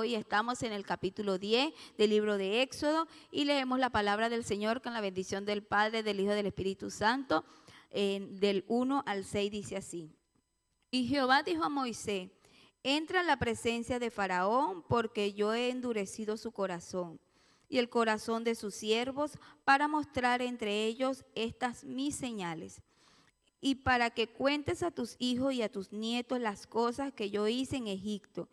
hoy estamos en el capítulo 10 del libro de Éxodo y leemos la palabra del Señor con la bendición del Padre, del Hijo y del Espíritu Santo. Del 1 al 6 dice así: Y Jehová dijo a Moisés: entra en la presencia de Faraón, porque yo he endurecido su corazón y el corazón de sus siervos, para mostrar entre ellos estas mis señales, y para que cuentes a tus hijos y a tus nietos las cosas que yo hice en Egipto,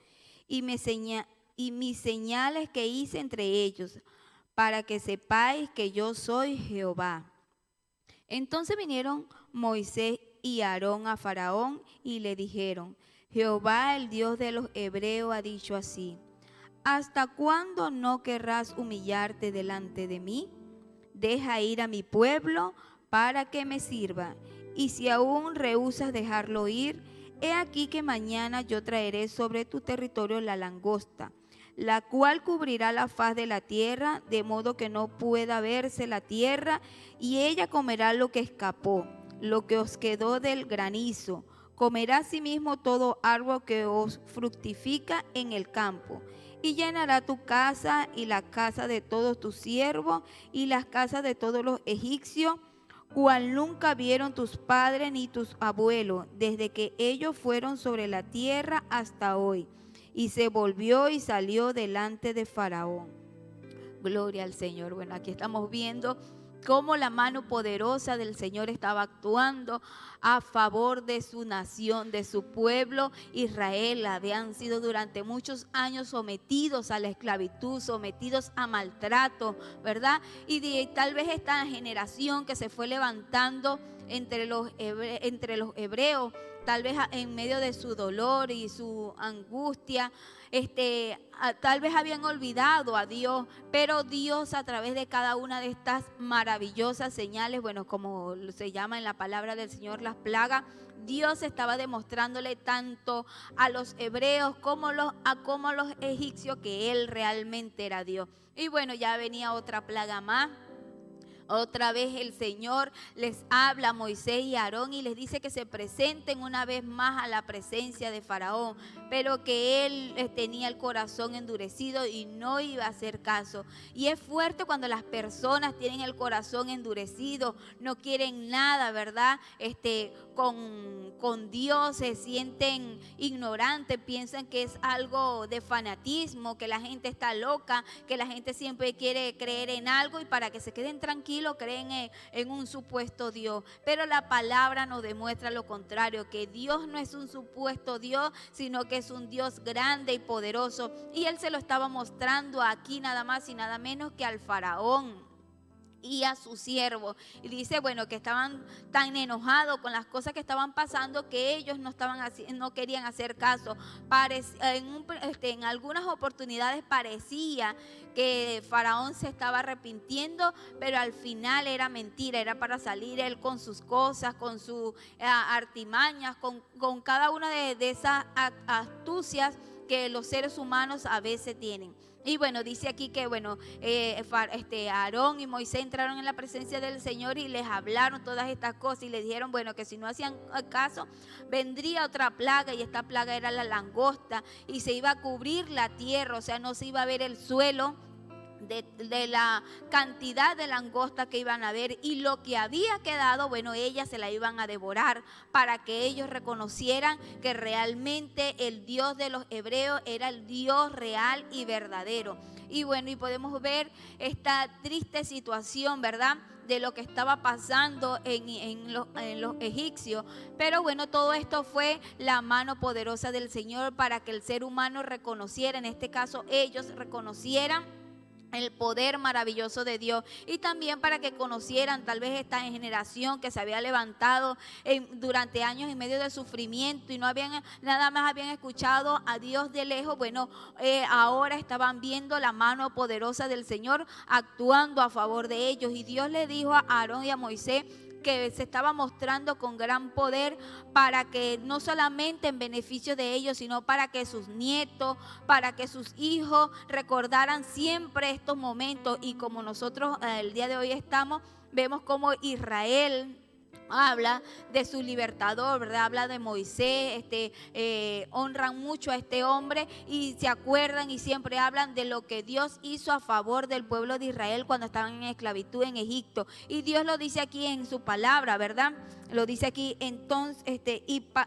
y mis señales que hice entre ellos, para que sepáis que yo soy Jehová. Entonces vinieron Moisés y Aarón a Faraón y le dijeron: Jehová, el Dios de los hebreos, ha dicho así: ¿hasta cuándo no querrás humillarte delante de mí? Deja ir a mi pueblo para que me sirva. Y si aún rehusas dejarlo ir, he aquí que mañana yo traeré sobre tu territorio la langosta, la cual cubrirá la faz de la tierra, de modo que no pueda verse la tierra, y ella comerá lo que escapó, lo que os quedó del granizo. Comerá asimismo todo árbol que os fructifica en el campo, y llenará tu casa y la casa de todos tus siervos y las casas de todos los egipcios, cual nunca vieron tus padres ni tus abuelos, desde que ellos fueron sobre la tierra hasta hoy. Y se volvió y salió delante de Faraón. Gloria al Señor. Bueno, aquí estamos viendo cómo la mano poderosa del Señor estaba actuando a favor de su nación, de su pueblo Israel. Habían sido durante muchos años sometidos a la esclavitud, sometidos a maltrato, ¿verdad? Y tal vez esta generación que se fue levantando entre los hebreos, tal vez en medio de su dolor y su angustia, tal vez habían olvidado a Dios, pero Dios, a través de cada una de estas maravillosas señales, bueno, como se llama en la palabra del Señor, las plagas, Dios estaba demostrándole tanto a los hebreos como a los egipcios que Él realmente era Dios. Y bueno, ya venía otra plaga más. Otra vez el Señor les habla a Moisés y a Aarón y les dice que se presenten una vez más a la presencia de Faraón, pero que él tenía el corazón endurecido y no iba a hacer caso. Y es fuerte cuando las personas tienen el corazón endurecido, no quieren nada, ¿verdad? Con Dios, se sienten ignorantes, piensan que es algo de fanatismo, que la gente está loca, que la gente siempre quiere creer en algo y para que se queden tranquilos creen en un supuesto Dios. Pero la palabra nos demuestra lo contrario, que Dios no es un supuesto Dios, sino que es un Dios grande y poderoso. Y Él se lo estaba mostrando aquí nada más y nada menos que al Faraón y a sus siervos. Y dice, bueno, que estaban tan enojados con las cosas que estaban pasando que ellos no querían hacer caso. En algunas oportunidades parecía que Faraón se estaba arrepintiendo, pero al final era mentira, era para salir él con sus cosas, con sus artimañas, con cada una de esas astucias que los seres humanos a veces tienen. Y bueno, dice aquí que bueno, Aarón y Moisés entraron en la presencia del Señor y les hablaron todas estas cosas y les dijeron, bueno, que si no hacían caso, vendría otra plaga, y esta plaga era la langosta, y se iba a cubrir la tierra, o sea, no se iba a ver el suelo de la cantidad de langosta que iban a ver, y lo que había quedado, bueno, ellas se la iban a devorar, para que ellos reconocieran que realmente el Dios de los hebreos era el Dios real y verdadero. Y bueno, y podemos ver esta triste situación, ¿verdad?, de lo que estaba pasando en los egipcios. Pero bueno, todo esto fue la mano poderosa del Señor para que el ser humano reconociera, en este caso ellos reconocieran el poder maravilloso de Dios, y también para que conocieran tal vez esta generación que se había levantado durante años y medio de sufrimiento y no habían nada más habían escuchado a Dios de lejos. Bueno, ahora estaban viendo la mano poderosa del Señor actuando a favor de ellos, y Dios le dijo a Aarón y a Moisés que se estaba mostrando con gran poder, para que no solamente en beneficio de ellos, sino para que sus nietos, para que sus hijos recordaran siempre estos momentos. Y como nosotros el día de hoy vemos como Israel habla de su libertador, ¿verdad? Habla de Moisés, honran mucho a este hombre y se acuerdan y siempre hablan de lo que Dios hizo a favor del pueblo de Israel cuando estaban en esclavitud en Egipto. Y Dios lo dice aquí en su palabra, ¿verdad? Lo dice aquí entonces,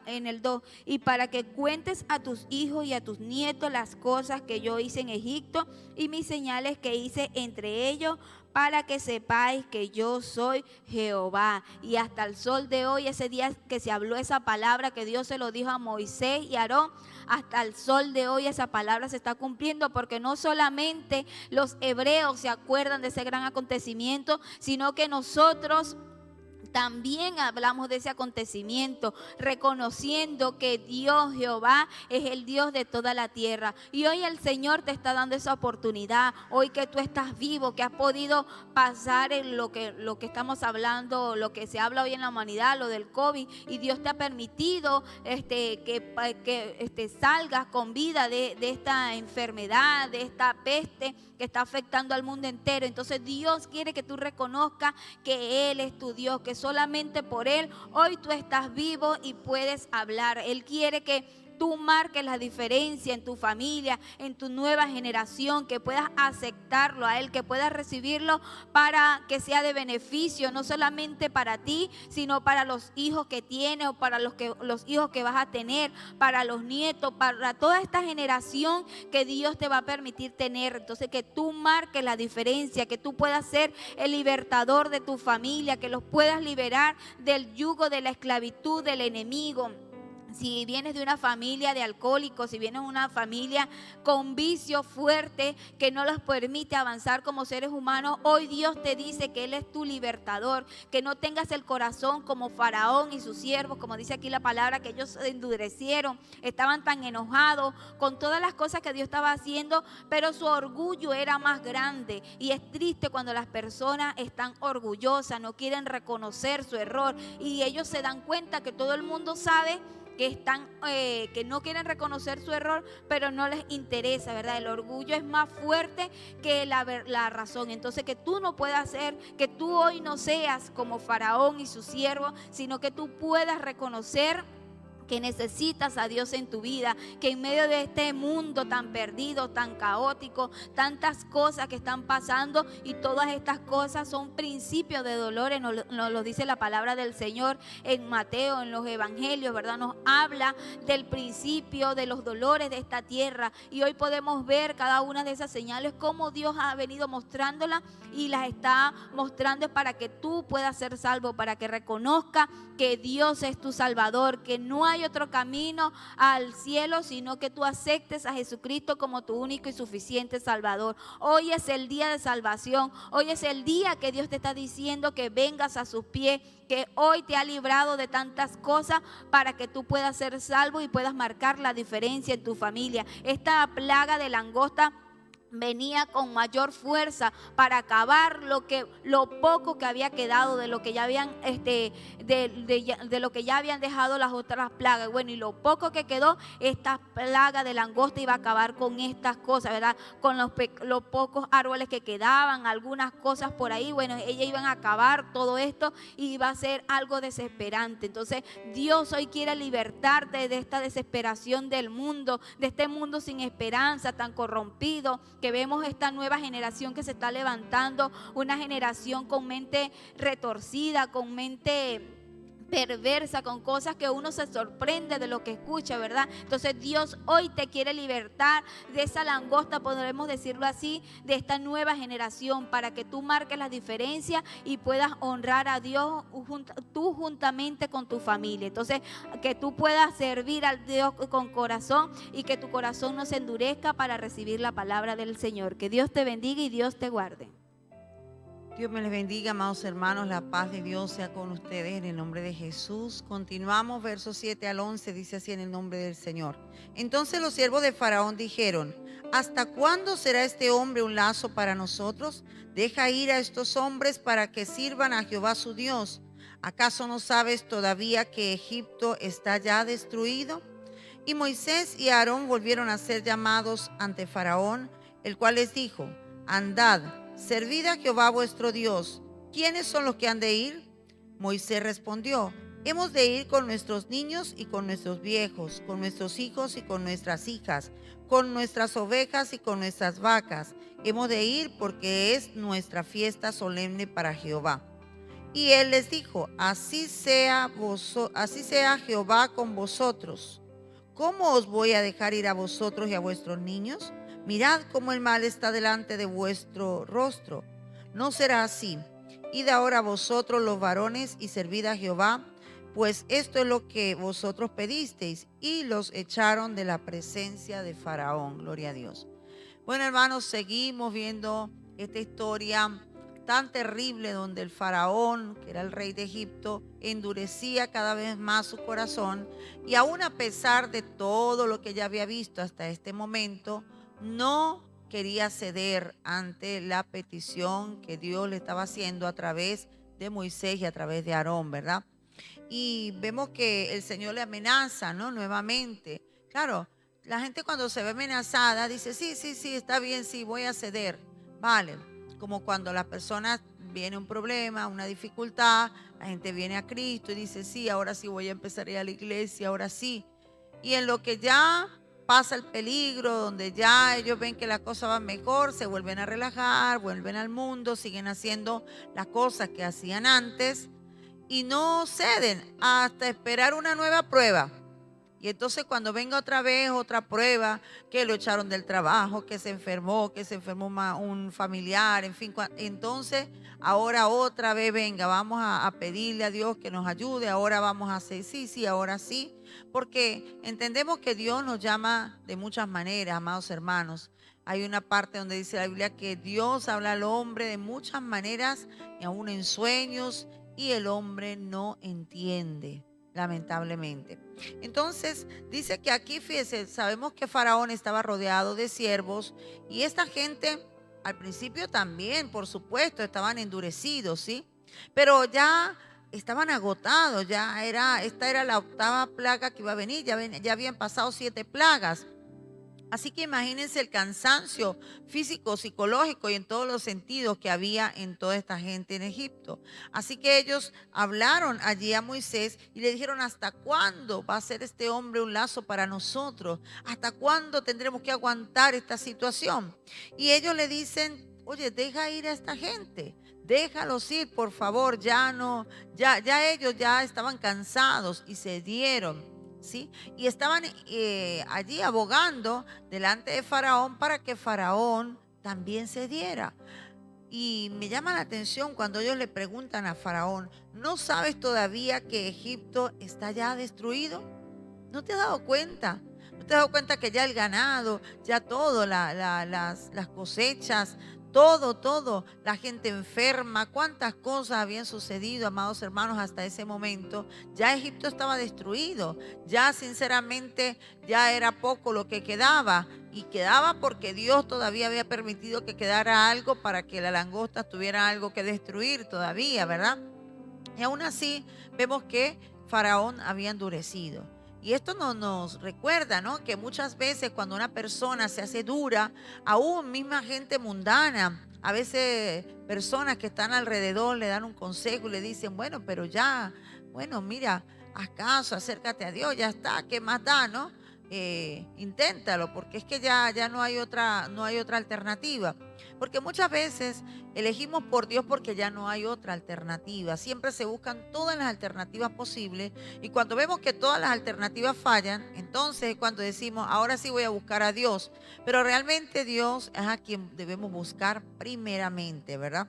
en el 2, y para que cuentes a tus hijos y a tus nietos las cosas que yo hice en Egipto y mis señales que hice entre ellos, para que sepáis que yo soy Jehová. Y hasta el sol de hoy, ese día que se habló esa palabra, que Dios se lo dijo a Moisés y a Aarón, hasta el sol de hoy esa palabra se está cumpliendo, porque no solamente los hebreos se acuerdan de ese gran acontecimiento, sino que nosotros también hablamos de ese acontecimiento, reconociendo que Dios Jehová es el Dios de toda la tierra. Y hoy el Señor te está dando esa oportunidad, hoy que tú estás vivo, que has podido pasar en lo que estamos hablando, lo que se habla hoy en la humanidad, lo del COVID, y Dios te ha permitido que salgas con vida de esta enfermedad, de esta peste que está afectando al mundo entero. Entonces Dios quiere que tú reconozcas que Él es tu Dios, que solamente por Él hoy tú estás vivo y puedes hablar. Él quiere que tú marques la diferencia en tu familia, en tu nueva generación, que puedas aceptarlo a Él, que puedas recibirlo para que sea de beneficio, no solamente para ti, sino para los hijos que tienes o para los hijos que vas a tener, para los nietos, para toda esta generación que Dios te va a permitir tener. Entonces, que tú marques la diferencia, que tú puedas ser el libertador de tu familia, que los puedas liberar del yugo de la esclavitud del enemigo. Si vienes de una familia de alcohólicos, si vienes de una familia con vicio fuerte que no los permite avanzar como seres humanos, hoy Dios te dice que Él es tu libertador, que no tengas el corazón como Faraón y sus siervos, como dice aquí la palabra, que ellos se endurecieron, estaban tan enojados con todas las cosas que Dios estaba haciendo, pero su orgullo era más grande. Y es triste cuando las personas están orgullosas, no quieren reconocer su error y ellos se dan cuenta que todo el mundo sabe que no quieren reconocer su error, pero no les interesa, ¿verdad? El orgullo es más fuerte que la razón. Entonces, que tú no puedas ser, que tú hoy no seas como Faraón y sus siervos, sino que tú puedas reconocer que necesitas a Dios en tu vida, que en medio de este mundo tan perdido, tan caótico, tantas cosas que están pasando, y todas estas cosas son principios de dolores, nos lo dice la palabra del Señor en Mateo, en los evangelios, ¿verdad? Nos habla del principio de los dolores de esta tierra, y hoy podemos ver cada una de esas señales, cómo Dios ha venido mostrándolas y las está mostrando para que tú puedas ser salvo, para que reconozca que Dios es tu Salvador, que no hay otro camino al cielo, sino que tú aceptes a Jesucristo como tu único y suficiente Salvador. Hoy es el día de salvación, hoy es el día que Dios te está diciendo que vengas a sus pies, que hoy te ha librado de tantas cosas para que tú puedas ser salvo y puedas marcar la diferencia en tu familia. Esta plaga de langosta venía con mayor fuerza para acabar lo poco que había quedado de lo que ya habían de lo que ya habían dejado las otras plagas. Bueno, y lo poco que quedó, esta plaga de langosta iba a acabar con estas cosas, ¿verdad? Con los pocos árboles que quedaban, algunas cosas por ahí. Bueno, ellas iban a acabar todo esto y iba a ser algo desesperante. Entonces, Dios hoy quiere libertarte de esta desesperación del mundo, de este mundo sin esperanza, tan corrompido, que vemos esta nueva generación que se está levantando, una generación con mente retorcida, con mente perversa, con cosas que uno se sorprende de lo que escucha, ¿verdad? Entonces Dios hoy te quiere libertar de esa langosta, podremos decirlo así, de esta nueva generación, para que tú marques la diferencia y puedas honrar a Dios tú juntamente con tu familia. Entonces, que tú puedas servir al Dios con corazón y que tu corazón no se endurezca para recibir la palabra del Señor. Que Dios te bendiga y Dios te guarde. Dios me les bendiga, amados hermanos, la paz de Dios sea con ustedes en el nombre de Jesús. Continuamos, versos 7 al 11, dice así en el nombre del Señor. Entonces los siervos de Faraón dijeron: ¿hasta cuándo será este hombre un lazo para nosotros? Deja ir a estos hombres para que sirvan a Jehová su Dios. ¿Acaso no sabes todavía que Egipto está ya destruido? Y Moisés y Aarón volvieron a ser llamados ante Faraón, el cual les dijo: andad, servid a Jehová vuestro Dios. ¿Quiénes son los que han de ir? Moisés respondió: hemos de ir con nuestros niños y con nuestros viejos, con nuestros hijos y con nuestras hijas, con nuestras ovejas y con nuestras vacas. Hemos de ir porque es nuestra fiesta solemne para Jehová. Y él les dijo: así sea Jehová con vosotros. ¿Cómo os voy a dejar ir a vosotros y a vuestros niños? Mirad cómo el mal está delante de vuestro rostro. No será así. Id ahora vosotros los varones y servid a Jehová, pues esto es lo que vosotros pedisteis. Y los echaron de la presencia de Faraón. Gloria a Dios. Bueno, hermanos, seguimos viendo esta historia tan terrible donde el faraón, que era el rey de Egipto, endurecía cada vez más su corazón, y aún a pesar de todo lo que ya había visto hasta este momento, no quería ceder ante la petición que Dios le estaba haciendo a través de Moisés y a través de Aarón, ¿verdad? Y vemos que el Señor le amenaza, ¿no? Nuevamente. Claro, la gente cuando se ve amenazada dice: sí, sí, sí, está bien, sí, voy a ceder. Vale, como cuando la persona viene un problema, una dificultad, la gente viene a Cristo y dice: sí, ahora sí voy a empezar a ir a la iglesia, ahora sí. Y en lo que ya pasa el peligro, donde ya ellos ven que la cosa va mejor, se vuelven a relajar, vuelven al mundo, siguen haciendo las cosas que hacían antes y no ceden hasta esperar una nueva prueba. Y entonces cuando venga otra vez otra prueba, que lo echaron del trabajo, que se enfermó un familiar, en fin, entonces ahora otra vez venga, vamos a pedirle a Dios que nos ayude, ahora vamos a hacer sí, sí, ahora sí, porque entendemos que Dios nos llama de muchas maneras, amados hermanos. Hay una parte donde dice la Biblia que Dios habla al hombre de muchas maneras, y aún en sueños, y el hombre no entiende, lamentablemente. Entonces dice que aquí, fíjese, sabemos que Faraón estaba rodeado de siervos, y esta gente al principio también, por supuesto, estaban endurecidos, ¿sí? Pero ya estaban agotados, esta era la octava plaga que iba a venir, ya habían pasado 7 plagas. Así que imagínense el cansancio físico, psicológico y en todos los sentidos que había en toda esta gente en Egipto. Así que ellos hablaron allí a Moisés y le dijeron: ¿hasta cuándo va a ser este hombre un lazo para nosotros? ¿Hasta cuándo tendremos que aguantar esta situación? Y ellos le dicen: oye, deja ir a esta gente. Déjalos ir, por favor. Ya no, ya ellos ya estaban cansados y se dieron. ¿Sí? Y estaban allí abogando delante de Faraón para que Faraón también se diera. Y me llama la atención cuando ellos le preguntan a Faraón: ¿no sabes todavía que Egipto está ya destruido? ¿No te has dado cuenta? ¿No te has dado cuenta que ya el ganado, ya todo, las cosechas, todo, la gente enferma, cuántas cosas habían sucedido, amados hermanos, hasta ese momento? Ya Egipto estaba destruido, ya sinceramente ya era poco lo que quedaba, y quedaba porque Dios todavía había permitido que quedara algo para que la langosta tuviera algo que destruir todavía, ¿verdad? Y aún así vemos que Faraón había endurecido. Y esto nos recuerda, ¿no?, que muchas veces cuando una persona se hace dura, aún misma gente mundana, a veces personas que están alrededor le dan un consejo y le dicen: bueno, pero ya, bueno, mira, haz caso, acércate a Dios, ya está, ¿qué más da, no? Inténtalo, porque es que ya no hay otra alternativa. Porque muchas veces elegimos por Dios porque ya no hay otra alternativa. Siempre se buscan todas las alternativas posibles, y cuando vemos que todas las alternativas fallan, entonces es cuando decimos: ahora sí voy a buscar a Dios. Pero realmente Dios es a quien debemos buscar primeramente, ¿verdad?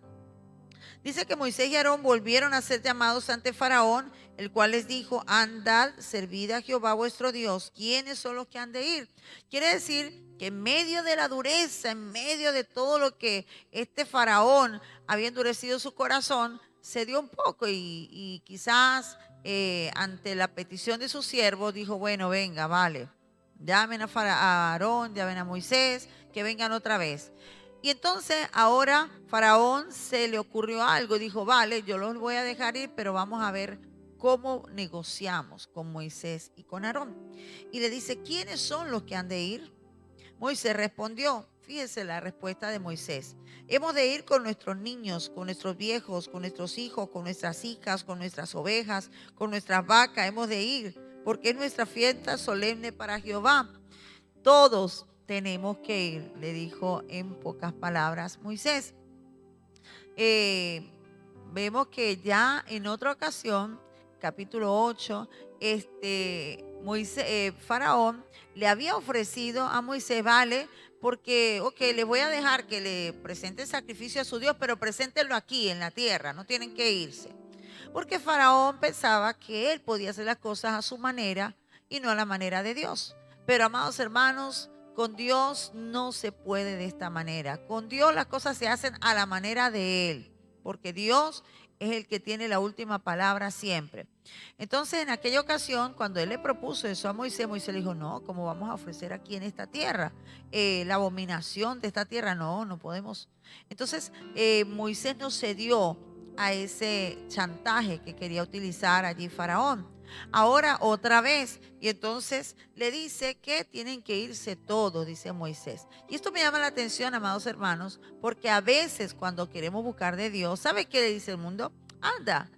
Dice que Moisés y Aarón volvieron a ser llamados ante Faraón, el cual les dijo: andad, servid a Jehová vuestro Dios. ¿Quiénes son los que han de ir? Quiere decir que en medio de la dureza, en medio de todo lo que este Faraón había endurecido su corazón, se dio un poco, y quizás ante la petición de sus siervos dijo: bueno, venga, vale, llamen a Aarón, llamen a Moisés, que vengan otra vez. Y entonces ahora Faraón se le ocurrió algo, dijo: vale, yo los voy a dejar ir, pero vamos a ver cómo negociamos con Moisés y con Aarón. Y le dice: ¿quiénes son los que han de ir? Moisés respondió, fíjese la respuesta de Moisés. Hemos de ir con nuestros niños, con nuestros viejos, con nuestros hijos, con nuestras hijas, con nuestras ovejas, con nuestras vacas. Hemos de ir porque es nuestra fiesta solemne para Jehová. Todos tenemos que ir, le dijo en pocas palabras Moisés. Vemos que ya en otra ocasión, capítulo 8, Faraón le había ofrecido a Moisés, vale, porque, ok, les voy a dejar que le presenten sacrificio a su Dios, pero preséntenlo aquí en la tierra, no tienen que irse. Porque Faraón pensaba que él podía hacer las cosas a su manera y no a la manera de Dios. Pero, amados hermanos, con Dios no se puede de esta manera. Con Dios las cosas se hacen a la manera de Él, porque Dios es el que tiene la última palabra siempre. Entonces, en aquella ocasión, cuando Él le propuso eso a Moisés, Moisés le dijo, no, ¿cómo vamos a ofrecer aquí en esta tierra? La abominación de esta tierra, no podemos. Entonces, Moisés no cedió a ese chantaje que quería utilizar allí Faraón. Ahora otra vez, y entonces le dice que tienen que irse todos, dice Moisés. Y esto me llama la atención, amados hermanos, porque a veces cuando queremos buscar de Dios, ¿sabe qué le dice el mundo? Anda,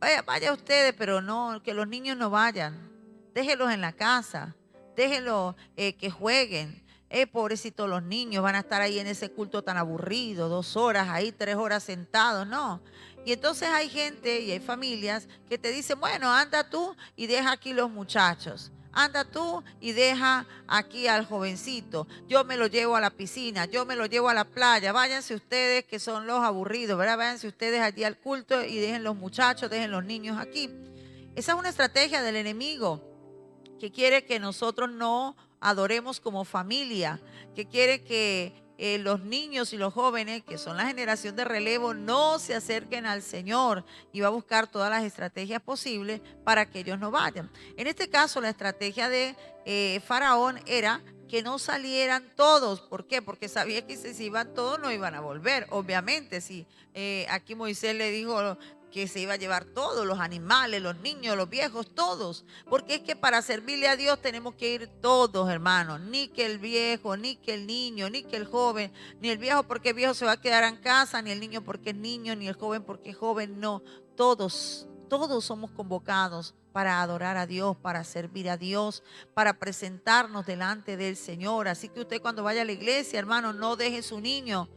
vaya ustedes, pero no, que los niños no vayan, déjenlos en la casa, déjenlos que jueguen. Pobrecitos los niños, van a estar ahí en ese culto tan aburrido, 2 horas ahí, 3 horas sentados, no. Y entonces hay gente y hay familias que te dicen, bueno, anda tú y deja aquí los muchachos. Anda tú y deja aquí al jovencito. Yo me lo llevo a la piscina, yo me lo llevo a la playa. Váyanse ustedes que son los aburridos, ¿verdad? Váyanse ustedes allí al culto y dejen los muchachos, dejen los niños aquí. Esa es una estrategia del enemigo que quiere que nosotros no adoremos como familia, que quiere que los niños y los jóvenes, que son la generación de relevo, no se acerquen al Señor, y va a buscar todas las estrategias posibles para que ellos no vayan. En este caso, la estrategia de Faraón era que no salieran todos. ¿Por qué? Porque sabía que si se iban todos no iban a volver. Obviamente, si aquí Moisés le dijo que se iba a llevar todos, los animales, los niños, los viejos, todos. Porque es que para servirle a Dios tenemos que ir todos, hermanos. Ni que el viejo, ni que el niño, ni que el joven, ni el viejo porque el viejo se va a quedar en casa, ni el niño porque es niño, ni el joven porque es joven. No, todos somos convocados para adorar a Dios, para servir a Dios, para presentarnos delante del Señor. Así que usted cuando vaya a la iglesia, hermano, no deje su niño,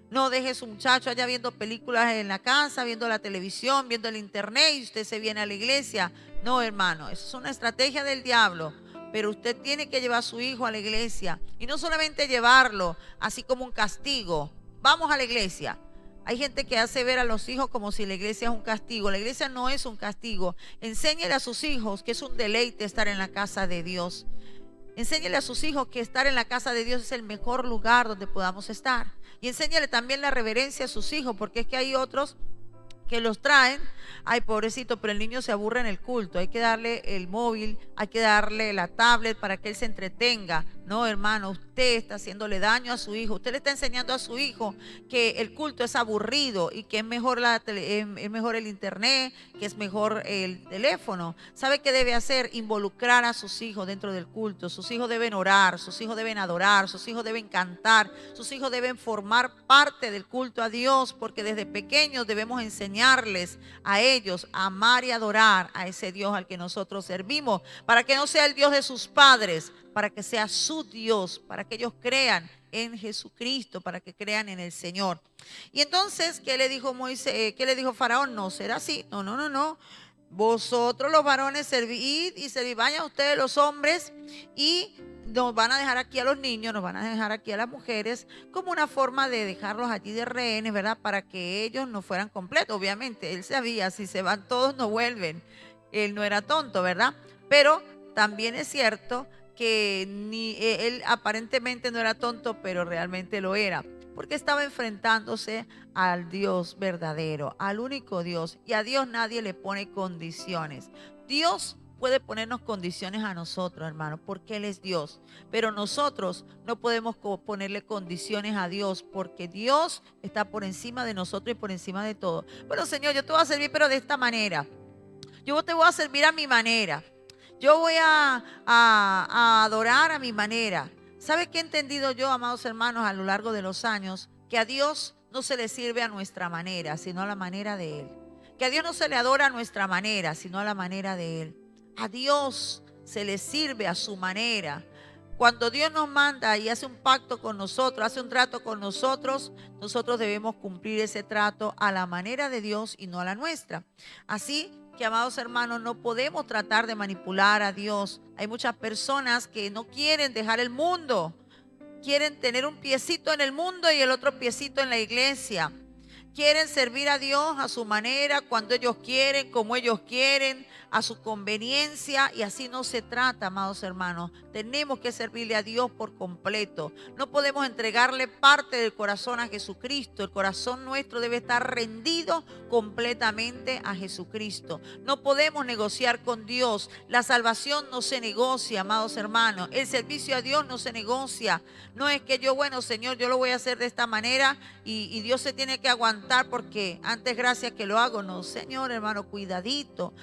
no deje su muchacho allá viendo películas en la casa, viendo la televisión, viendo el internet, y usted se viene a la iglesia. No, hermano, eso es una estrategia del diablo. Pero usted tiene que llevar a su hijo a la iglesia. Y no solamente llevarlo así como un castigo. Vamos a la iglesia. Hay gente que hace ver a los hijos como si la iglesia es un castigo. La iglesia no es un castigo. Enséñele a sus hijos que es un deleite estar en la casa de Dios. Enséñele a sus hijos que estar en la casa de Dios es el mejor lugar donde podamos estar. Y enséñale también la reverencia a sus hijos, porque es que hay otros que los traen, ay pobrecito, pero el niño se aburre en el culto, hay que darle el móvil, hay que darle la tablet para que él se entretenga. No, hermano, usted está haciéndole daño a su hijo, usted le está enseñando a su hijo que el culto es aburrido y que es mejor, es mejor el internet, que es mejor el teléfono. ¿Sabe qué debe hacer? Involucrar a sus hijos dentro del culto. Sus hijos deben orar, sus hijos deben adorar, sus hijos deben cantar, sus hijos deben formar parte del culto a Dios, porque desde pequeños debemos enseñarles a ellos a amar y adorar a ese Dios al que nosotros servimos, para que no sea el Dios de sus padres, para que sea su Dios, para que ellos crean en Jesucristo, para que crean en el Señor. Y entonces, ¿qué le dijo Moisés? ¿Qué le dijo Faraón? No será así. No. Vosotros los varones servid y servid, vayan ustedes los hombres y nos van a dejar aquí a los niños, nos van a dejar aquí a las mujeres, como una forma de dejarlos allí de rehenes, ¿verdad? Para que ellos no fueran completos. Obviamente, él sabía, si se van todos no vuelven. Él no era tonto, ¿verdad? Pero también es cierto que él aparentemente no era tonto, pero realmente lo era, porque estaba enfrentándose al Dios verdadero, al único Dios, y a Dios nadie le pone condiciones. Dios puede ponernos condiciones a nosotros, hermano, porque Él es Dios, pero nosotros no podemos ponerle condiciones a Dios, porque Dios está por encima de nosotros y por encima de todo. Bueno, Señor, yo te voy a servir, pero de esta manera. Yo te voy a servir a mi manera. Yo voy a adorar a mi manera. ¿Sabe qué he entendido yo, amados hermanos, a lo largo de los años? Que a Dios no se le sirve a nuestra manera, sino a la manera de Él. Que a Dios no se le adora a nuestra manera, sino a la manera de Él. A Dios se le sirve a su manera. Cuando Dios nos manda y hace un pacto con nosotros, hace un trato con nosotros, nosotros debemos cumplir ese trato a la manera de Dios y no a la nuestra. Así que, amados hermanos, no podemos tratar de manipular a Dios. Hay muchas personas que no quieren dejar el mundo. Quieren tener un piecito en el mundo y el otro piecito en la iglesia. Quieren servir a Dios a su manera, cuando ellos quieren, como ellos quieren, a su conveniencia, y así no se trata, amados hermanos. Tenemos que servirle a Dios por completo. No podemos entregarle parte del corazón a Jesucristo. El corazón nuestro debe estar rendido completamente a Jesucristo. No podemos negociar con Dios. La salvación no se negocia, amados hermanos. El servicio a Dios no se negocia. No es que yo, bueno, Señor, yo lo voy a hacer de esta manera y Dios se tiene que aguantar porque antes gracias que lo hago. No, Señor, hermano, cuidadito.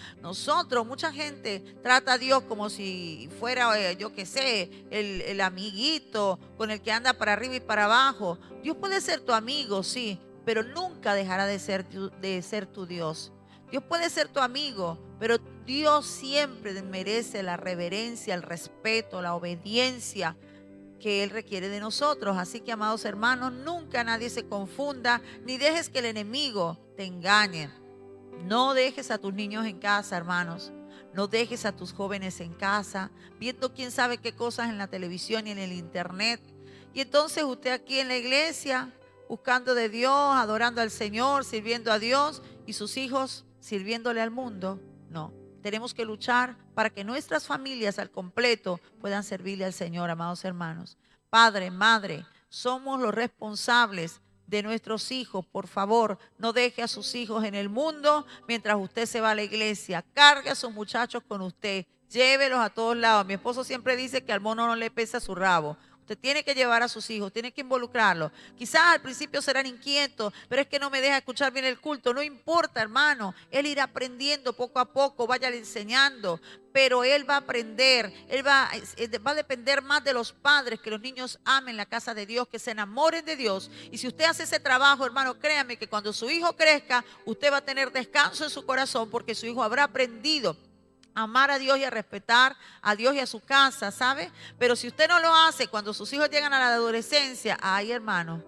Mucha gente trata a Dios como si fuera, yo qué sé, el amiguito con el que anda para arriba y para abajo. Dios puede ser tu amigo, sí, pero nunca dejará de ser tu Dios. Dios puede ser tu amigo, pero Dios siempre merece la reverencia, el respeto, la obediencia que Él requiere de nosotros. Así que, amados hermanos, nunca nadie se confunda, ni dejes que el enemigo te engañe. No dejes a tus niños en casa, hermanos. No dejes a tus jóvenes en casa, viendo quién sabe qué cosas en la televisión y en el internet. Y entonces usted aquí en la iglesia, buscando de Dios, adorando al Señor, sirviendo a Dios, y sus hijos sirviéndole al mundo. No, tenemos que luchar para que nuestras familias al completo puedan servirle al Señor, amados hermanos. Padre, madre, somos los responsables de nuestros hijos. Por favor, no deje a sus hijos en el mundo mientras usted se va a la iglesia. Cargue a sus muchachos con usted, llévelos a todos lados. Mi esposo siempre dice que al mono no le pesa su rabo. Usted tiene que llevar a sus hijos, tiene que involucrarlos. Quizás al principio serán inquietos, pero es que no me deja escuchar bien el culto. No importa, hermano. Él irá aprendiendo poco a poco, váyale enseñando. Pero él va a aprender, va a depender más de los padres, que los niños amen la casa de Dios, que se enamoren de Dios. Y si usted hace ese trabajo, hermano, créame que cuando su hijo crezca, usted va a tener descanso en su corazón, porque su hijo habrá aprendido amar a Dios y a respetar a Dios y a su casa, ¿sabe? Pero si usted no lo hace cuando sus hijos llegan a la adolescencia, ay, hermano,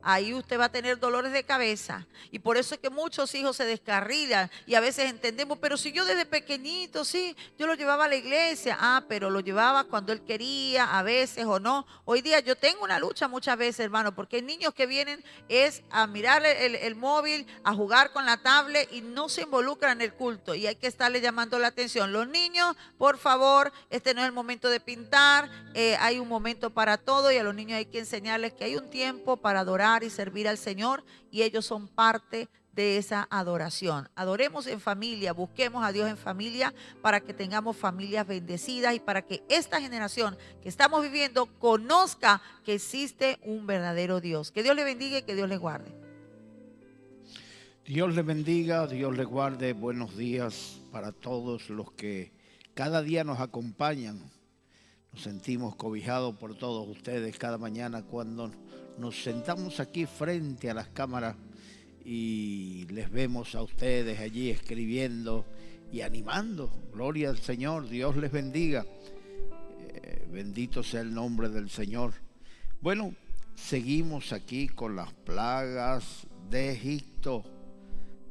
ahí usted va a tener dolores de cabeza. Y por eso es que muchos hijos se descarrilan y a veces entendemos, pero si yo desde pequeñito, sí, yo lo llevaba a la iglesia. Ah, pero lo llevaba cuando él quería, a veces o no. Hoy día yo tengo una lucha muchas veces, hermano, porque hay niños que vienen es a mirar el móvil, a jugar con la tablet y no se involucran en el culto. Y hay que estarle llamando la atención. Los niños, por favor, este no es el momento de pintar, hay un momento para todo y a los niños hay que enseñarles que hay un tiempo para adorar y servir al Señor, y ellos son parte de esa adoración. Adoremos en familia, busquemos a Dios en familia para que tengamos familias bendecidas y para que esta generación que estamos viviendo conozca que existe un verdadero Dios. Que Dios le bendiga y que Dios le guarde. Dios le bendiga, Dios le guarde. Buenos días para todos los que cada día nos acompañan. Nos sentimos cobijados por todos ustedes cada mañana cuando nos sentamos aquí frente a las cámaras y les vemos a ustedes allí escribiendo y animando. Gloria al Señor, Dios les bendiga. Bendito sea el nombre del Señor. Bueno, seguimos aquí con las plagas de Egipto.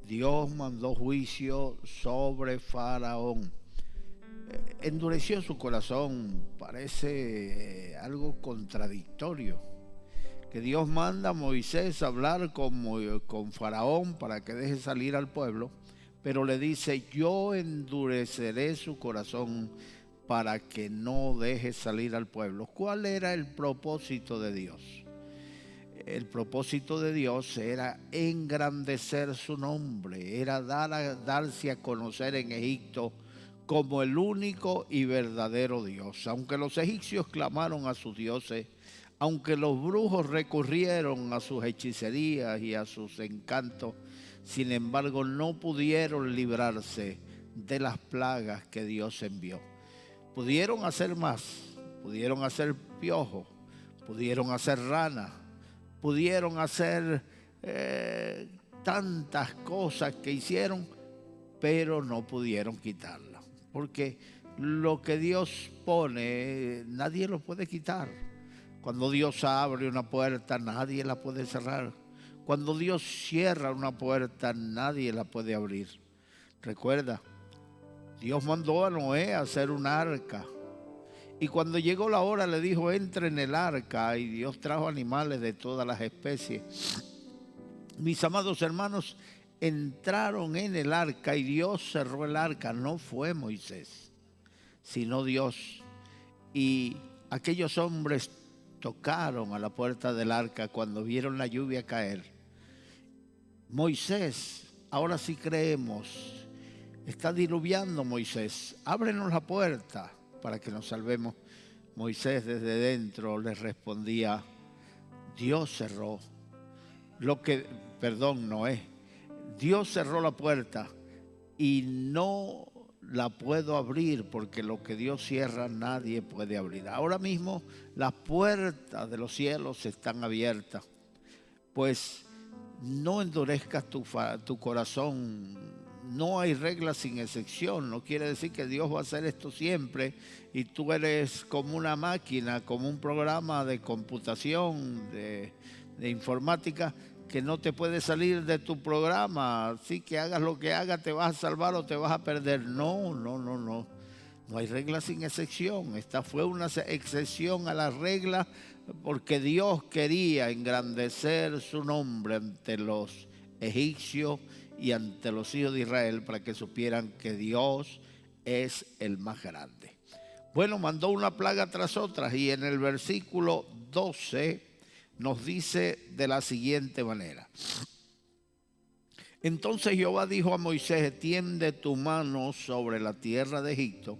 Dios mandó juicio sobre Faraón. Endureció su corazón, parece algo contradictorio. Que Dios manda a Moisés a hablar con Faraón para que deje salir al pueblo, pero le dice, yo endureceré su corazón para que no deje salir al pueblo. ¿Cuál era el propósito de Dios? El propósito de Dios era engrandecer su nombre, era darse a conocer en Egipto como el único y verdadero Dios. Aunque los egipcios clamaron a sus dioses, aunque los brujos recurrieron a sus hechicerías y a sus encantos, sin embargo no pudieron librarse de las plagas que Dios envió. Pudieron hacer más, pudieron hacer piojos, pudieron hacer rana, pudieron hacer tantas cosas que hicieron, pero no pudieron quitarla. Porque lo que Dios pone, nadie lo puede quitar. Cuando Dios abre una puerta, nadie la puede cerrar. Cuando Dios cierra una puerta, nadie la puede abrir. Recuerda, Dios mandó a Noé a hacer un arca. Y cuando llegó la hora le dijo, entre en el arca. Y Dios trajo animales de todas las especies. Mis amados hermanos, entraron en el arca y Dios cerró el arca. No fue Moisés, sino Dios. Y aquellos hombres tocaron a la puerta del arca cuando vieron la lluvia caer. Moisés, ahora sí creemos, está diluviando Moisés, ábrenos la puerta para que nos salvemos. Moisés desde dentro le respondía, Dios cerró, Noé, Dios cerró la puerta y no la puedo abrir porque lo que Dios cierra nadie puede abrir. Ahora mismo las puertas de los cielos están abiertas, pues no endurezcas tu corazón. No hay reglas sin excepción. No quiere decir que Dios va a hacer esto siempre y tú eres como una máquina, como un programa de computación, de informática, que no te puede salir de tu programa. Así que hagas lo que hagas, te vas a salvar o te vas a perder. No. No hay reglas sin excepción. Esta fue una excepción a la regla porque Dios quería engrandecer su nombre ante los egipcios y ante los hijos de Israel para que supieran que Dios es el más grande. Bueno, mandó una plaga tras otra y en el versículo 12 nos dice de la siguiente manera. Entonces Jehová dijo a Moisés, extiende tu mano sobre la tierra de Egipto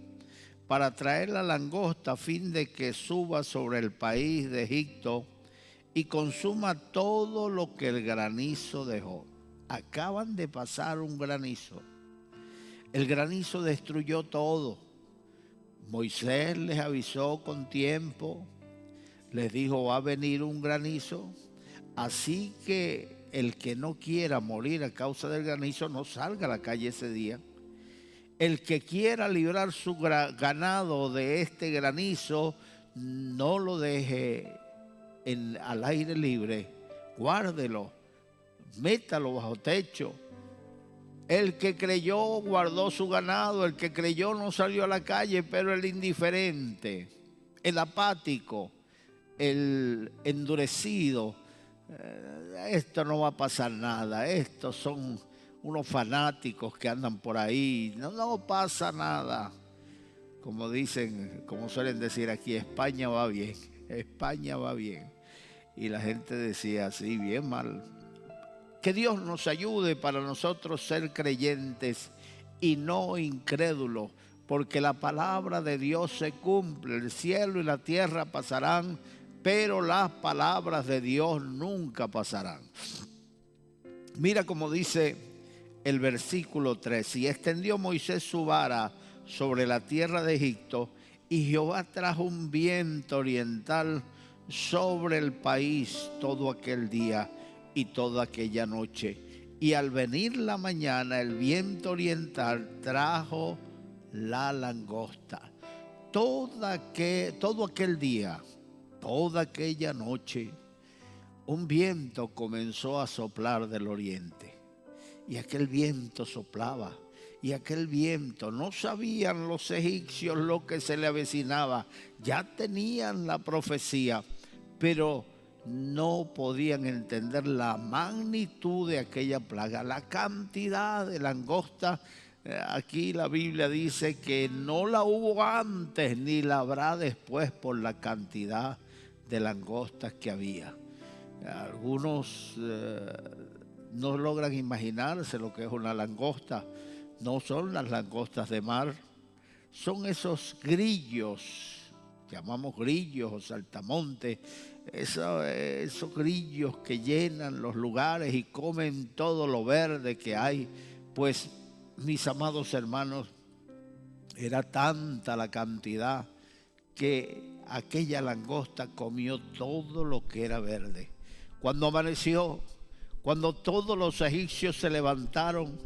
para traer la langosta a fin de que suba sobre el país de Egipto y consuma todo lo que el granizo dejó. Acaban de pasar un granizo. El granizo destruyó todo. Moisés les avisó con tiempo, les dijo, va a venir un granizo, así que el que no quiera morir a causa del granizo no salga a la calle ese día. El que quiera librar su ganado de este granizo, no lo deje al aire libre, guárdelo, métalo bajo techo. El que creyó guardó su ganado, el que creyó no salió a la calle, pero el indiferente, el apático, el endurecido, esto no va a pasar nada, estos son unos fanáticos que andan por ahí, no pasa nada. Como dicen, como suelen decir aquí, España va bien, España va bien. Y la gente decía así, bien mal. Que Dios nos ayude para nosotros ser creyentes y no incrédulos, porque la palabra de Dios se cumple, el cielo y la tierra pasarán, pero las palabras de Dios nunca pasarán. Mira cómo dice el versículo 3, y extendió Moisés su vara sobre la tierra de Egipto, y Jehová trajo un viento oriental sobre el país todo aquel día y toda aquella noche. Y al venir la mañana, el viento oriental trajo la langosta. Todo aquel día, toda aquella noche, un viento comenzó a soplar del oriente. Y aquel viento soplaba. Y aquel viento, no sabían los egipcios lo que se le avecinaba. Ya tenían la profecía, pero no podían entender la magnitud de aquella plaga, la cantidad de langosta. Aquí la Biblia dice que no la hubo antes ni la habrá después por la cantidad de langostas que había. Algunos no logran imaginarse lo que es una langosta. No son las langostas de mar, son esos grillos, llamamos grillos o saltamontes, esos grillos que llenan los lugares y comen todo lo verde que hay. Pues, mis amados hermanos, era tanta la cantidad que aquella langosta comió todo lo que era verde. Cuando amaneció, cuando todos los egipcios se levantaron,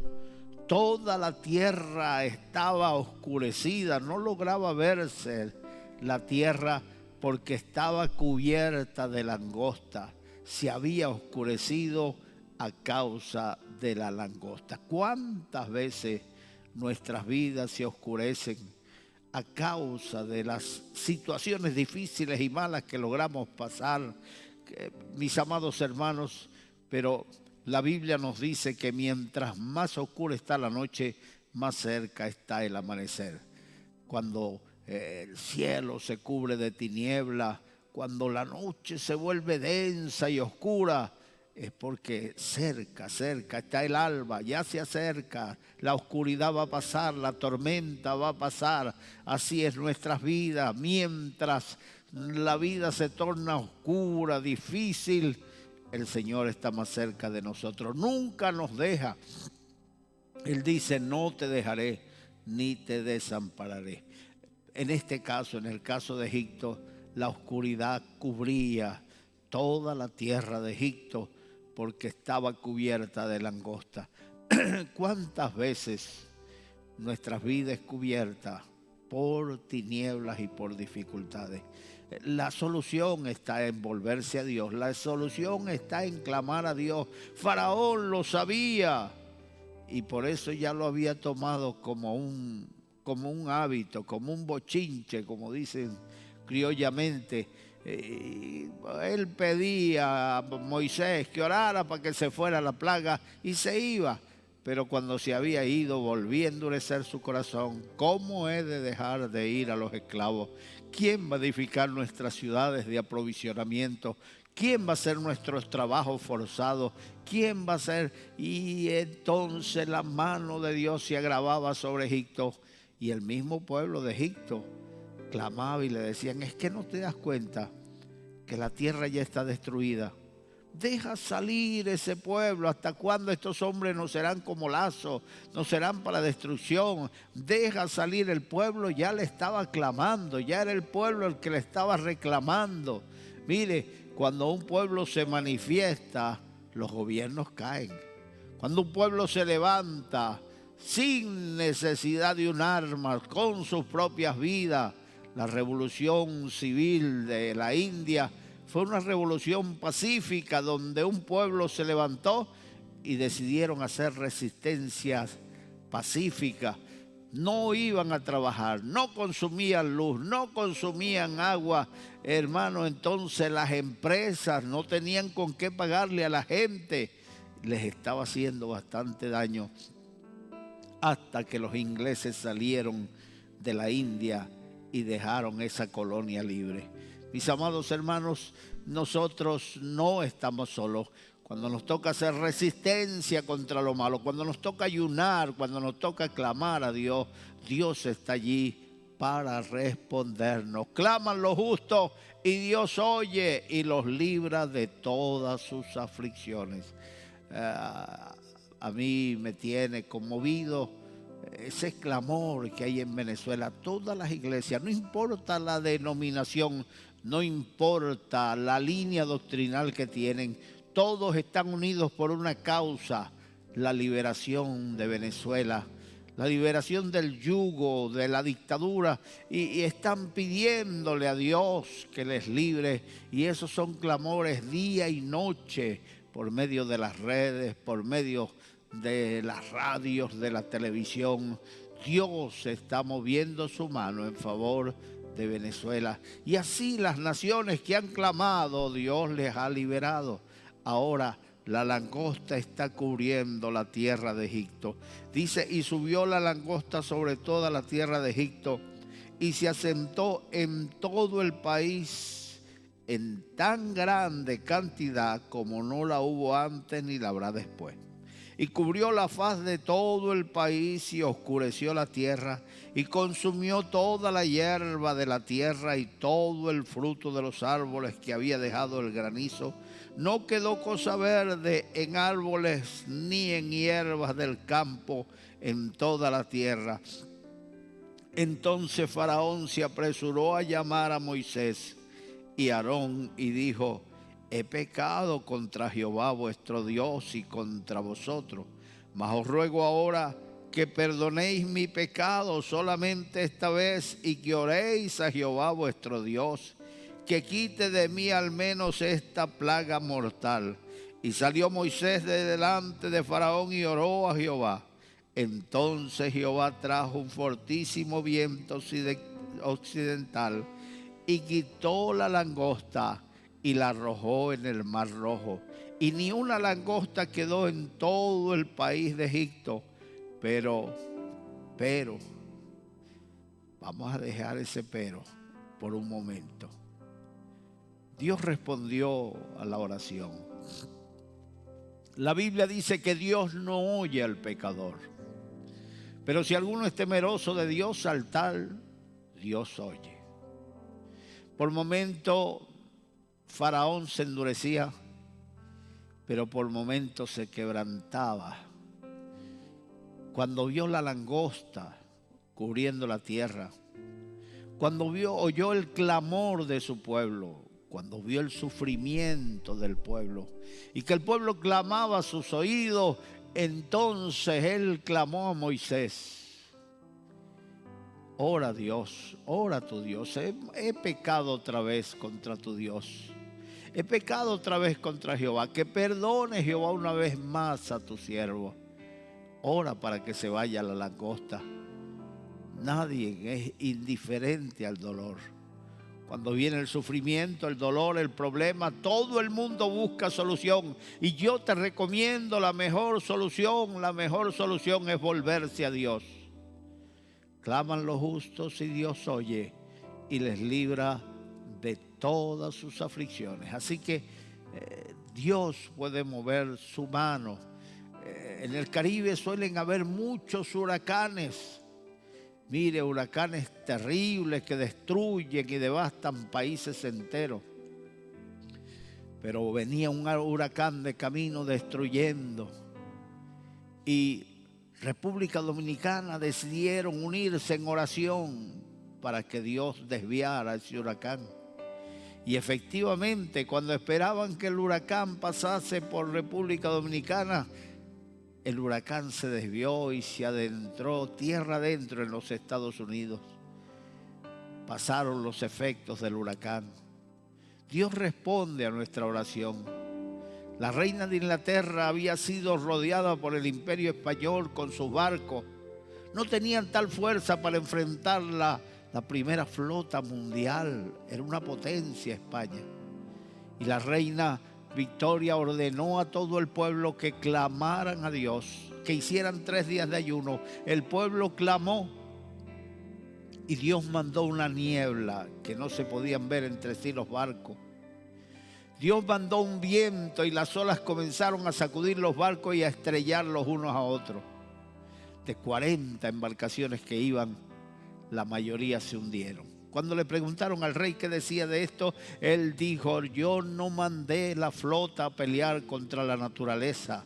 toda la tierra estaba oscurecida, no lograba verse la tierra porque estaba cubierta de langosta. Se había oscurecido a causa de la langosta. ¿Cuántas veces nuestras vidas se oscurecen a causa de las situaciones difíciles y malas que logramos pasar, mis amados hermanos? Pero la Biblia nos dice que mientras más oscura está la noche, más cerca está el amanecer. Cuando el cielo se cubre de tiniebla, cuando la noche se vuelve densa y oscura, es porque cerca está el alba, ya se acerca, la oscuridad va a pasar, la tormenta va a pasar. Así es nuestras vidas. Mientras la vida se torna oscura, difícil, el Señor está más cerca de nosotros. Nunca nos deja. Él dice, no te dejaré ni te desampararé. En este caso, en el caso de Egipto, la oscuridad cubría toda la tierra de Egipto porque estaba cubierta de langosta. ¿Cuántas veces nuestras vidas es cubierta por tinieblas y por dificultades? La solución está en volverse a Dios. La solución está en clamar a Dios. Faraón lo sabía y por eso ya lo había tomado como un hábito, como un bochinche, como dicen criollamente. Él pedía a Moisés que orara para que se fuera la plaga y se iba. Pero cuando se había ido, volvía a endurecer su corazón. ¿Cómo he de dejar de ir a los esclavos? ¿Quién va a edificar nuestras ciudades de aprovisionamiento? ¿Quién va a hacer nuestros trabajos forzados? ¿Quién va a hacer? Y entonces la mano de Dios se agravaba sobre Egipto. Y el mismo pueblo de Egipto clamaba y le decían, es que no te das cuenta que la tierra ya está destruida. Deja salir ese pueblo. ¿Hasta cuándo estos hombres no serán como lazo? No serán para destrucción. Deja salir el pueblo. Ya le estaba clamando. Ya era el pueblo el que le estaba reclamando. Mire, cuando un pueblo se manifiesta, los gobiernos caen. Cuando un pueblo se levanta sin necesidad de un arma, con sus propias vidas. La revolución civil de la India fue una revolución pacífica donde un pueblo se levantó y decidieron hacer resistencias pacíficas. No iban a trabajar, no consumían luz, no consumían agua. Hermano, entonces las empresas no tenían con qué pagarle a la gente. Les estaba haciendo bastante daño hasta que los ingleses salieron de la India y dejaron esa colonia libre. Mis amados hermanos, nosotros no estamos solos. Cuando nos toca hacer resistencia contra lo malo, cuando nos toca ayunar, cuando nos toca clamar a Dios, Dios está allí para respondernos. Claman los justos y Dios oye y los libra de todas sus aflicciones. A mí me tiene conmovido ese clamor que hay en Venezuela. Todas las iglesias, no importa la denominación, no importa la línea doctrinal que tienen, todos están unidos por una causa: la liberación de Venezuela, la liberación del yugo, de la dictadura, y están pidiéndole a Dios que les libre, y esos son clamores día y noche por medio de las redes, por medio de las radios, de la televisión. Dios está moviendo su mano en favor de Venezuela, y así las naciones que han clamado, Dios les ha liberado. Ahora la langosta está cubriendo la tierra de Egipto. Dice, y subió la langosta sobre toda la tierra de Egipto y se asentó en todo el país en tan grande cantidad como no la hubo antes ni la habrá después. Y cubrió la faz de todo el país y oscureció la tierra y consumió toda la hierba de la tierra y todo el fruto de los árboles que había dejado el granizo. No quedó cosa verde en árboles ni en hierbas del campo en toda la tierra. Entonces Faraón se apresuró a llamar a Moisés y Aarón y dijo: he pecado contra Jehová vuestro Dios y contra vosotros, mas os ruego ahora que perdonéis mi pecado solamente esta vez y que oréis a Jehová vuestro Dios, que quite de mí al menos esta plaga mortal. Y salió Moisés de delante de Faraón y oró a Jehová. Entonces Jehová trajo un fortísimo viento occidental y quitó la langosta y la arrojó en el mar Rojo. Y ni una langosta quedó en todo el país de Egipto. Pero, vamos a dejar ese pero por un momento. Dios respondió a la oración. La Biblia dice que Dios no oye al pecador. Pero si alguno es temeroso de Dios, al tal Dios oye. Por momento Faraón se endurecía, pero por momentos se quebrantaba. Cuando vio la langosta cubriendo la tierra, cuando oyó el clamor de su pueblo, cuando vio el sufrimiento del pueblo y que el pueblo clamaba a sus oídos, entonces él clamó a Moisés: ora Dios, ora tu Dios, he pecado otra vez contra tu Dios, he pecado otra vez contra Jehová, que perdone Jehová una vez más a tu siervo. Ora para que se vaya la langosta. Nadie es indiferente al dolor. Cuando viene el sufrimiento, el dolor, el problema, todo el mundo busca solución. Y yo te recomiendo la mejor solución es volverse a Dios. Claman los justos y Dios oye y les libra de todas sus aflicciones. Así que Dios puede mover su mano. En el Caribe suelen haber muchos huracanes. Mire, huracanes terribles que destruyen y devastan países enteros. Pero venía un huracán de camino destruyendo. Y República Dominicana decidieron unirse en oración para que Dios desviara ese huracán. Y efectivamente, cuando esperaban que el huracán pasase por República Dominicana, el huracán se desvió y se adentró tierra adentro en los Estados Unidos. Pasaron los efectos del huracán. Dios responde a nuestra oración. La reina de Inglaterra había sido rodeada por el Imperio Español con sus barcos. No tenían tal fuerza para enfrentar la primera flota mundial. Era una potencia España. Y la reina Victoria ordenó a todo el pueblo que clamaran a Dios, que hicieran 3 días de ayuno. El pueblo clamó y Dios mandó una niebla que no se podían ver entre sí los barcos. Dios mandó un viento y las olas comenzaron a sacudir los barcos y a estrellarlos unos a otros. De 40 embarcaciones que iban, la mayoría se hundieron. Cuando le preguntaron al rey qué decía de esto, él dijo: yo no mandé la flota a pelear contra la naturaleza,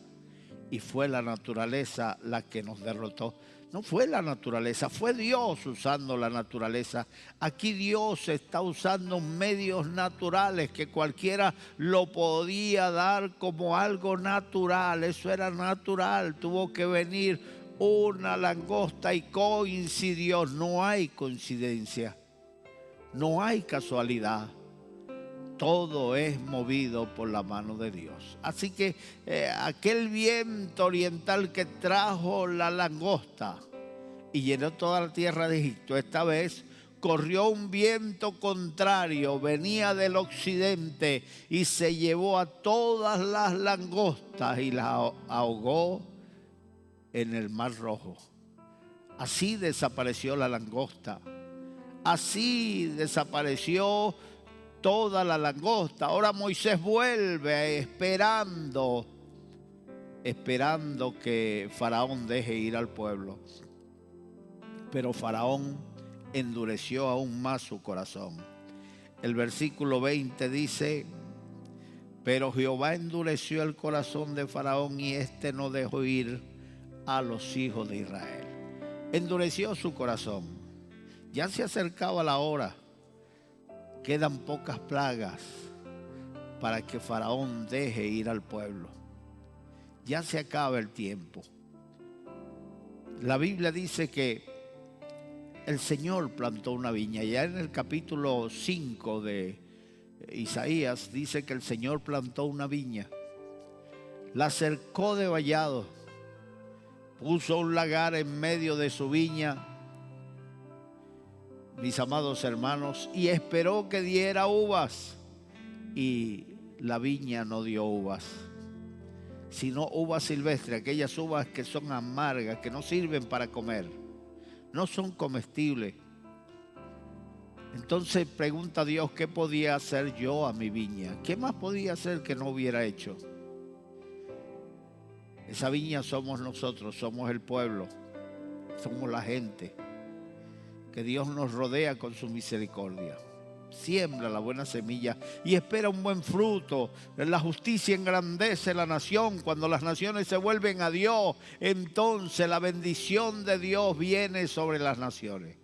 y fue la naturaleza la que nos derrotó. No fue la naturaleza, fue Dios usando la naturaleza. Aquí Dios está usando medios naturales que cualquiera lo podía dar como algo natural. Eso era natural, tuvo que venir una langosta y coincidió. No hay coincidencia. No hay casualidad, todo es movido por la mano de Dios. Así que aquel viento oriental que trajo la langosta y llenó toda la tierra de Egipto, esta vez corrió un viento contrario, venía del occidente y se llevó a todas las langostas y las ahogó en el Mar Rojo. Así desapareció la langosta. Así desapareció toda la langosta. Ahora Moisés vuelve esperando que Faraón deje ir al pueblo. Pero Faraón endureció aún más su corazón. El versículo 20 dice: pero Jehová endureció el corazón de Faraón y éste no dejó ir a los hijos de Israel. Endureció su corazón. Ya se acercaba la hora. Quedan pocas plagas para que Faraón deje ir al pueblo. Ya se acaba el tiempo. La Biblia dice que el Señor plantó una viña. Ya en el capítulo 5 de Isaías dice que el Señor plantó una viña. La cercó de vallado. Puso un lagar en medio de su viña, mis amados hermanos, y esperó que diera uvas. Y la viña no dio uvas, sino uvas silvestres, aquellas uvas que son amargas, que no sirven para comer, no son comestibles. Entonces pregunta Dios, ¿qué podía hacer yo a mi viña? ¿Qué más podía hacer que no hubiera hecho? Esa viña somos nosotros, somos el pueblo, somos la gente, que Dios nos rodea con su misericordia. Siembra la buena semilla y espera un buen fruto. La justicia engrandece la nación. Cuando las naciones se vuelven a Dios, entonces la bendición de Dios viene sobre las naciones.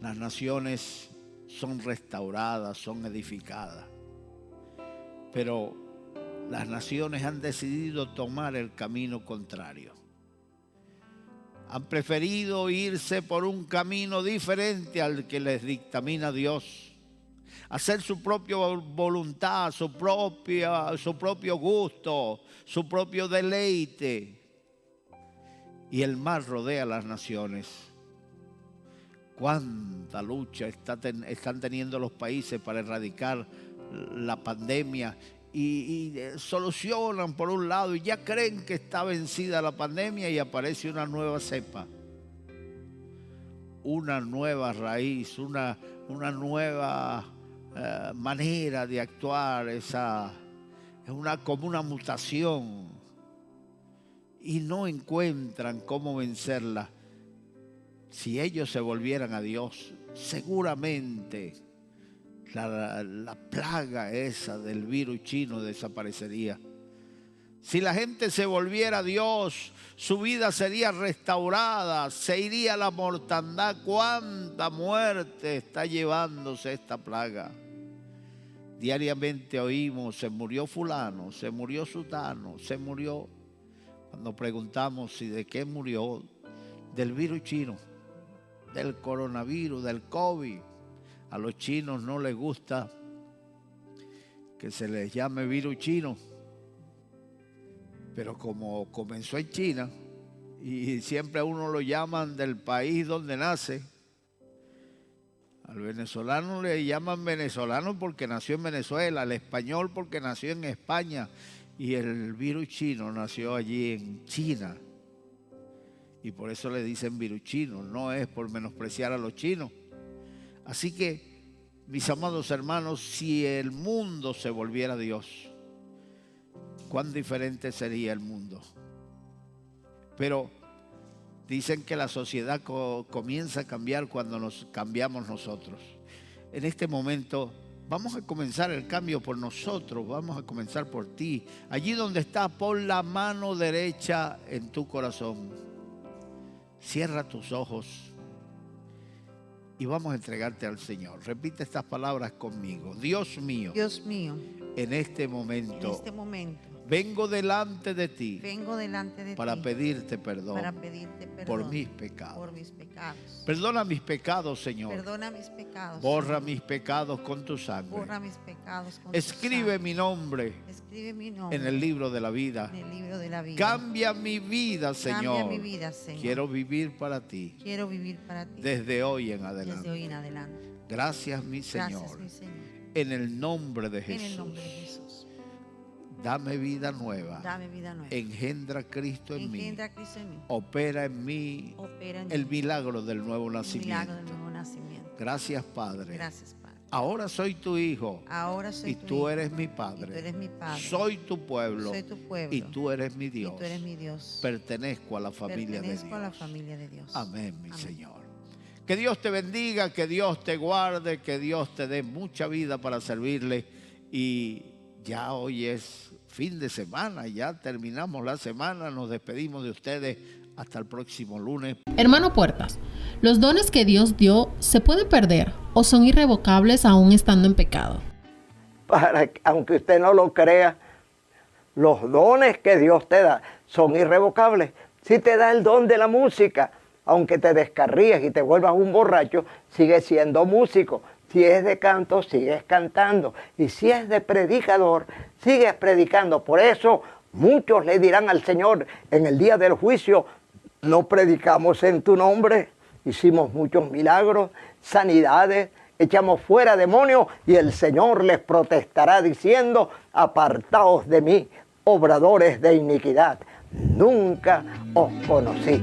Las naciones son restauradas, son edificadas. Pero las naciones han decidido tomar el camino contrario. Han preferido irse por un camino diferente al que les dictamina Dios. Hacer su propia voluntad, su propio gusto, su propio deleite. Y el mal rodea a las naciones. Cuánta lucha están teniendo los países para erradicar la pandemia. Y solucionan por un lado y ya creen que está vencida la pandemia y aparece una nueva cepa, una nueva raíz, una nueva manera de actuar, como una mutación, y no encuentran cómo vencerla. Si ellos se volvieran a Dios, seguramente la plaga esa del virus chino desaparecería. Si la gente se volviera a Dios, su vida sería restaurada, se iría la mortandad. ¿Cuánta muerte está llevándose esta plaga? Diariamente oímos, se murió fulano, se murió sutano, se murió. Cuando preguntamos si de qué murió, del virus chino, del coronavirus, del COVID. A los chinos no les gusta que se les llame virus chino, pero como comenzó en China y siempre a uno lo llaman del país donde nace, al venezolano le llaman venezolano porque nació en Venezuela, al español porque nació en España, y el virus chino nació allí en China. Y por eso le dicen virus chino, no es por menospreciar a los chinos. Así que, mis amados hermanos, si el mundo se volviera a Dios, cuán diferente sería el mundo. Pero dicen que la sociedad comienza a cambiar cuando nos cambiamos nosotros. En este momento vamos a comenzar el cambio por nosotros, vamos a comenzar por ti. Allí donde estás, pon la mano derecha en tu corazón. Cierra tus ojos. Y vamos a entregarte al Señor. Repite estas palabras conmigo. Dios mío, en este momento, vengo delante de ti, para pedirte perdón, por mis pecados. Perdona mis pecados, Señor. Borra mis pecados con tu sangre. Escribe mi nombre en el libro de la vida. Cambia mi vida, Señor. Quiero vivir para ti. Desde hoy en adelante. Gracias, mi Señor. En el nombre de Jesús. Dame vida nueva. Engendra Cristo en mí. Opera en mí el milagro del nuevo nacimiento. Gracias, Padre. Ahora soy tu hijo. Y tú eres mi Padre. Soy tu pueblo. Y tú eres mi Dios. Pertenezco a la familia de Dios. Amén, mi Señor. Que Dios te bendiga, que Dios te guarde, que Dios te dé mucha vida para servirle. Y ya hoy es fin de semana, ya terminamos la semana, nos despedimos de ustedes Hasta el próximo lunes. Hermano Puertas, ¿los dones que Dios dio se pueden perder o son irrevocables aún estando en pecado? Aunque usted no lo crea, los dones que Dios te da son irrevocables. Si te da el don de la música, aunque te descarríes y te vuelvas un borracho, sigues siendo músico. Si es de canto, sigues cantando. Y si es de predicador, sigues predicando. Por eso muchos le dirán al Señor en el día del juicio: no predicamos en tu nombre, hicimos muchos milagros, sanidades, echamos fuera demonios, y el Señor les protestará diciendo: apartaos de mí, obradores de iniquidad, nunca os conocí.